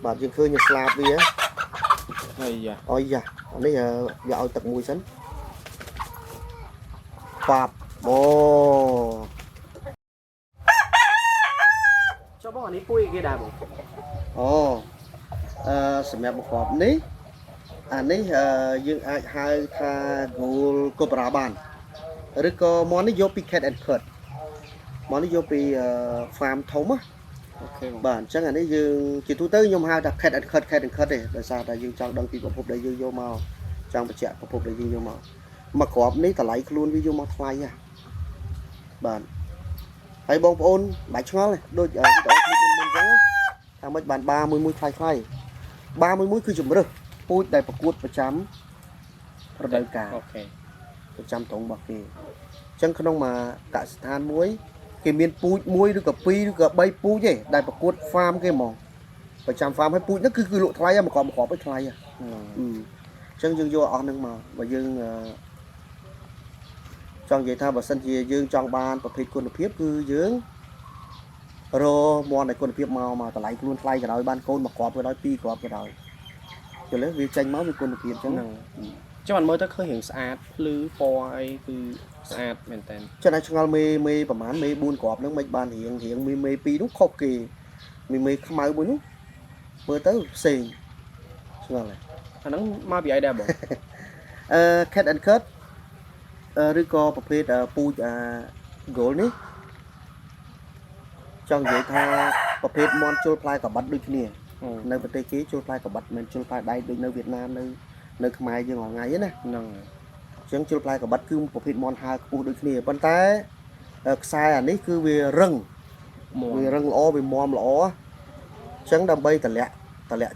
បាទយើងឃើញស្លាបវាហើយយ៉ាអុយយ៉ានេះវាឲ្យទឹកមួយសិនបាប់អូចុះបងអានេះពុយគេដែរបងអូសម្រាប់បង្កប់នេះអានេះយើងអាចហៅថាគោលកូបរ៉ាបានឬក៏មកនេះយកពី Cat and Cut មកនេះយកពី farm ធំណាអូខេបាទអញ្ចឹងអានេះយើងជាទូទៅខ្ញុំហៅថា Cat and Cut ទេដោយសារតែយើងចង់ដឹងពីប្រភពដែលយើងយកមកចង់បញ្ជាក់ប្រភពដែលយើងយកមកគ្រាប់នេះតម្លៃខ្លួនវាយកមកថ្លៃហ่ะបាទហើយបងប្អូនបាច់ឆ្ងល់ទេដូចវីដេអូឃ្លីបមុនអញ្ចឹងថាមិនបានបាមួយថ្លៃបាមួយគឺជំរឹះពូជដែលប្រកួតប្រចាំរដូវកាលអូខេប្រចាំត្រង់របស់គេអញ្ចឹងក្នុងមួយកសិដ្ឋានមួយគេមានពូជមួយឬក៏2ឬក៏3ពូជទេដែលប្រកួត farm គេហ្មងប្រចាំ farm ហើយពូជហ្នឹងគឺលក់ថ្លៃមកគ្រាប់ឲ្យថ្លៃអញ្ចឹងយើងយកអស់ហ្នឹងមកបើយើងចង់និយាយថាបើសិនជាយើងចង់បានប្រភេទគុណភាពគឺយើងរមន់ឲ្យគុណភាពមកតម្លៃខ្លួនថ្លៃក៏ដោយបានកូនមកគ្រាប់ក៏ដោយ2គ្រាប់ក៏ដោយចុះលើវាចេញមកវាគុណភាពអញ្ចឹងហ្នឹងចាំបានមើលទៅឃើញរឿងស្អាតភ្លឺពណ៌អីគឺស្អាតមែនតើចឹងតែឆ្ងល់មេប្រហែលមេ4គ្រាប់ហ្នឹងមិនបានរៀងមេ2នោះខុសគេមេខ្មៅមួយនោះមើលទៅផ្សេងឆ្ងល់ហើយអាហ្នឹងមកពីអីដែរបងCat and Cut ឬក៏ប្រភេទពូជgold នេះចង់និយាយថាប្រភេទមន់ជុលផ្លែកបាត់ដូចគ្នានៅប្រទេសគេជុលផ្លែកបាត់មិនជុលផ្លែដៃដូចនៅវៀតណាមនៅខ្មែរយើងរាល់ថ្ងៃណាហ្នឹងអញ្ចឹងជុលផ្លែកបាត់គឺប្រភេទមន់ហើខ្ពស់ដូចគ្នាប៉ុន្តែខ្សែអានេះគឺវារឹងល្អវាមាំល្អអញ្ចឹងដើម្បីតម្លាក់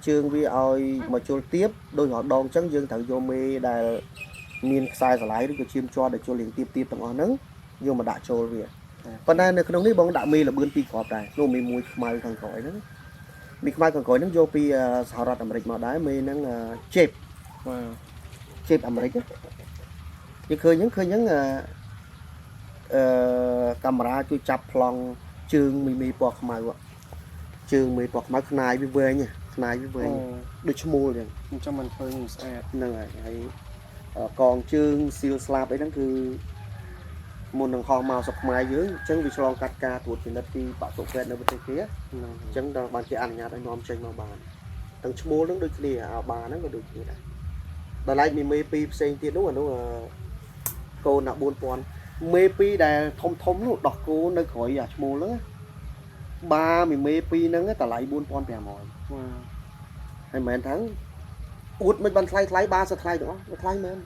ជើងវាឲ្យមកជុលទៀបដោយរដងអញ្ចឹងយើងត្រូវយកមេដែលមានខ្សែស្រឡាយឬក៏ឈាមជ័រដែលជុលរៀងទៀបទាំងអស់ហ្នឹងយកមកដាក់ចូលវាប៉ុន្តែនៅក្នុងនេះបងដាក់មេលបឿន2គ្រាប់ដែរនោះមេមួយខ្មៅខាងក្រោយហ្នឹងមេខ្មៅខាងក្រោយហ្នឹងយកពីសហរដ្ឋអាមេរិកមកដែរមេហ្នឹងជេបអាមេរិកយើងឃើញហ្នឹងកាមេរ៉ាជួយចាប់ប្លង់ជើងមេពណ៌ខ្មៅជើងមេពណ៌ខ្មៅខ្នាយវាវែងដូចឈ្មោលចឹងខ្ញុំចាំមិនឃើញស្អាតហ្នឹងហើយកងជើងស៊ីលស្លាបអីហ្នឹងគឺមុននឹងហោះមកស្រុកខ្មែរយើងអញ្ចឹងវាឆ្លងកាត់ការត្រួតពិនិត្យពីបសុពេទ្យនៅប្រទេសគេអញ្ចឹងដល់បានគេអនុញ្ញាតឲ្យនាំចេញមកបានទាំងឈ្មោលហ្នឹងដូចគ្នាអាបាហ្នឹងក៏ដូចគ្នាដែរដល់ឡែកមេ2ផ្សេងទៀតនោះអានោះកូនដាក់4000មេ2ដែលធំនោះដោះគោនៅក្រោយអាឈ្មោលហ្នឹងបាមេ2ហ្នឹងតម្លៃ4500ហើយមិនមែនថាអួតមិនបានថ្លៃបាសថ្លៃទាំងអស់ថ្លៃមែន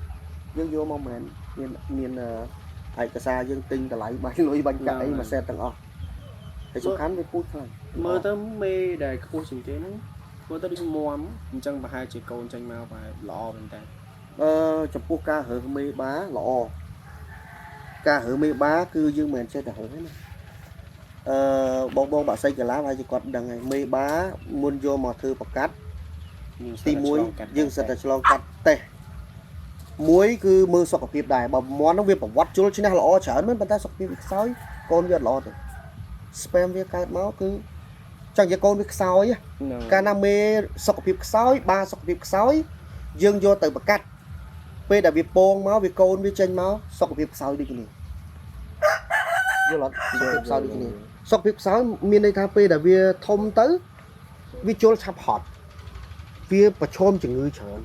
យើងយកមកមែនមានឯកសារយើងទិញតម្លៃបាញ់លុយបាញ់កាក់អីមួយសេតទាំងអស់ហើយសំខាន់វាពូជខ្លាំងមើលទៅមេដែលខ្ពស់ជាងគេហ្នឹងមើលទៅដូចមាំអញ្ចឹងប្រហែលជាកូនចេញមកប្រហែលល្អមែនតើចំពោះការរើសមេបាល្អការរើសមេបាគឺយើងមិនចេះតែរើសទេណាបងបាក់សៃកាឡាហើយជាគាត់ដឹងហើយមេបាមុនយកមកធ្វើប្រកាត់ទី1យើងសិតតែឆ្លងកាត់តេស្តមួយគឺមើលសុខភាពដែរបើមន់ហ្នឹងវាប្រវត្តិជុលឈ្នះល្អច្រើនមែនប៉ុន្តែសុខភាពវាខ្សោយកូនវាអត់ល្អទេ spam វាកើតមកគឺចង់និយាយកូនវាខ្សោយកាលណាមេសុខភាពខ្សោយបាសុខភាពខ្សោយយើងយកទៅប្រកាត់ពេលដែលវាពងមកវាកូនវាចេញមកសុខភាពខ្សោយដូចគ្នាយល់អត់សុខភាពខ្សោយដូចគ្នាសុខភាពខ្សោយមានន័យថាពេលដែលវាធំទៅវាជុលឆាប់ហត់វាប្រឈមជំងឺច្រើន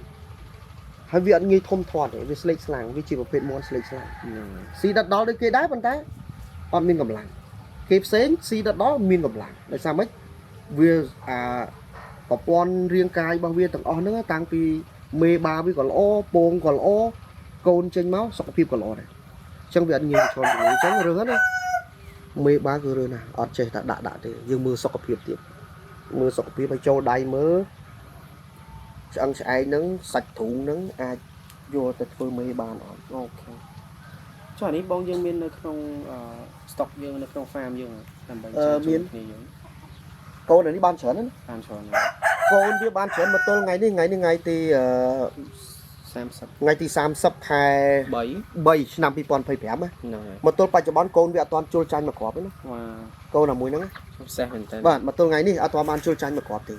ហើយវាអត់ងាយធំធាត់ទេវាស្លេកស្លាំងវាជាប្រភេទមន់ស្លេកស្លាំងស៊ីដិតដល់ដូចគេដែរប៉ុន្តែអត់មានកម្លាំងគេផ្សេងស៊ីដិតដល់មានកម្លាំងដោយសារម៉េចវាប្រព័ន្ធរាងកាយរបស់វាទាំងអស់ហ្នឹងតាំងពីមេបាវាក៏ល្អពងក៏ល្អកូនចេញមកសុខភាពក៏ល្អដែរអញ្ចឹងវាអត់ងាយឆ្លងជំងឺអញ្ចឹងរឿងហ្នឹងមេបាគឺរឿងណាអត់ចេះតែដាក់ទេយើងមើលសុខភាពទៀតមើលសុខភាពឲ្យចូលដៃមើលឆ្អឹងឆ្អែកហ្នឹងសាច់ទ្រូងហ្នឹងអាចយកទៅធ្វើមេបានអត់អូខេចុះអានេះបងយើងមាននៅក្នុងស្តុកយើងនៅក្នុង farm យើងដើម្បីមានគ្នាយើងកូននេះបានច្រើនណាបានច្រើនកូនវាបានច្រើនមកទល់ថ្ងៃនេះថ្ងៃទី30ថ្ងៃទី30ខែ3ឆ្នាំ2025ហ្នឹងមកទល់បច្ចុប្បន្នកូនវាអត់ទាន់ជុលចាញ់មកគ្រាប់ទេណាកូនតែមួយហ្នឹងពិសេសមែនតើបាទមកទល់ថ្ងៃនេះអត់ទាន់បានជុលចាញ់មកគ្រាប់ទេ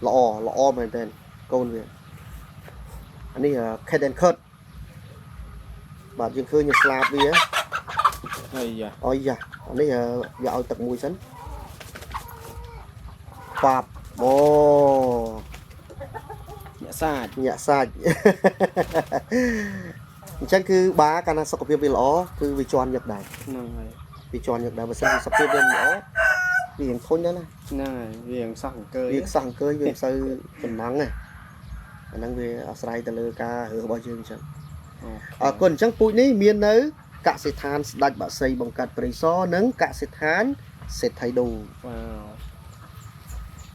ល្អមែនតើកូនវាអានេះ Cat and Cut បាទយើងឃើញស្លាបវា ហើយយ៉ា អយយ៉ាអានេះវាឲ្យទឹកមួយសិនបាប់អូ ញាក់សាច់ ញាក់សាច់ អញ្ចឹងគឺបាកាលណាសុខភាពវាល្អគឺវាជន់ញឹកដែរ ហ្នឹងហើយ វាជន់ញឹកដែរបើសិនជាសុខភាពវាមិនល្អវារៀងធុញដែរណា ហ្នឹងហើយវាយ៉ាងសោះអង្គើយ វាខ្សោះអង្គើយវាមិនសូវចំណង់ទេអាហ្នឹងវាអាស្រ័យទៅលើការរើសរបស់យើងអញ្ចឹងអរគុណអញ្ចឹងពូជនេះមាននៅកសិដ្ឋានស្ដេចបាក់សីបង្កាត់ព្រៃសរនិងកសិដ្ឋានសេដ្ឋីដូ វ៉ាវ